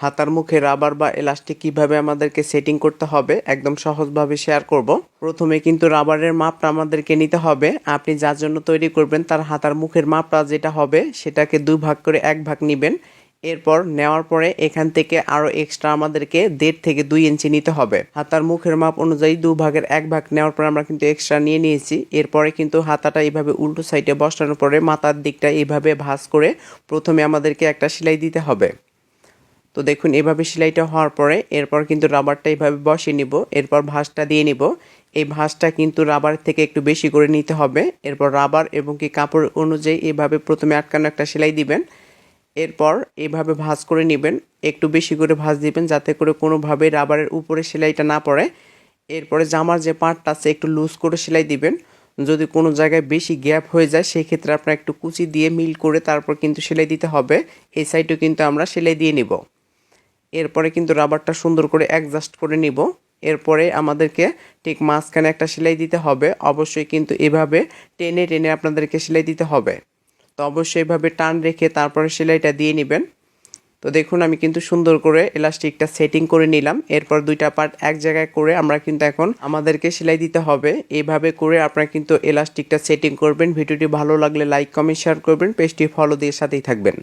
হাতার মুখে রাবার বা এলাস্টিক কিভাবে আমাদেরকে সেটিং করতে হবে একদম সহজভাবে শেয়ার করব। প্রথমে কিন্তু রাবারের মাপটা আমাদেরকে নিতে হবে। আপনি যার জন্য তৈরি করবেন তার হাতার মুখের মাপটা যেটা হবে সেটাকে 2 ভাগ করে 1 ভাগ নেবেন। এরপর নেওয়ার পরে এখান থেকে আরও এক্সট্রা আমাদেরকে 1.5 থেকে 2 ইঞ্চি নিতে হবে। হাতার মুখের মাপ অনুযায়ী 2 ভাগের 1 ভাগ নেওয়ার পর আমরা কিন্তু এক্সট্রা নিয়ে নিয়েছি। এরপরে কিন্তু হাতাটা এইভাবে উল্টো সাইডে বসানোর পরে মাথার দিকটা এইভাবে ভাঁজ করে প্রথমে আমাদেরকে একটা সেলাই দিতে হবে। তো দেখুন এভাবে সেলাইটা হওয়ার পরে এরপর কিন্তু রাবারটা এইভাবে বসিয়ে নিব। এরপর ভাঁজটা দিয়ে নিব। এই ভাঁজটা কিন্তু রাবার থেকে একটু বেশি করে নিতে হবে। এরপর রাবার এবং কি কাপড় অনুযায়ী এভাবে প্রথমে আটকানো একটা সেলাই দিবেন। এরপর এভাবে ভাঁজ করে নেবেন। একটু বেশি করে ভাঁজ দিবেন যাতে করে কোনোভাবে রাবারের উপরে সেলাইটা না পড়ে। এরপরে জামার যে পার্টটা আছে একটু লুজ করে সেলাই দিবেন। যদি কোনো জায়গায় বেশি গ্যাপ হয়ে যায় সেই ক্ষেত্রে আপনার একটু কুচি দিয়ে মিল করে তারপর কিন্তু সেলাই দিতে হবে। এই সাইডেও কিন্তু আমরা সেলাই দিয়ে নিব। এরপরে কিন্তু রাবারটা সুন্দর করে অ্যাডজাস্ট করে নিব। এরপরে আমাদেরকে ঠিক মাঝখানে একটা সেলাই দিতে হবে। অবশ্যই কিন্তু এভাবে টেনে টেনে আপনাদেরকে সেলাই দিতে হবে। তো অবশ্যই এভাবে টান রেখে তারপরে সেলাইটা দিয়ে নেবেন। তো দেখুন আমি কিন্তু সুন্দর করে এলাস্টিকটা সেটিং করে নিলাম। এরপর 2টা পার্ট এক জায়গায় করে আমরা কিন্তু এখন আমাদেরকে সেলাই দিতে হবে। এইভাবে করে আপনারা কিন্তু এলাস্টিকটা সেটিং করবেন। ভিডিওটি ভালো লাগলে লাইক কমেন্ট শেয়ার করবেন। পেজটি ফলো দিয়ে সাথেই থাকবেন।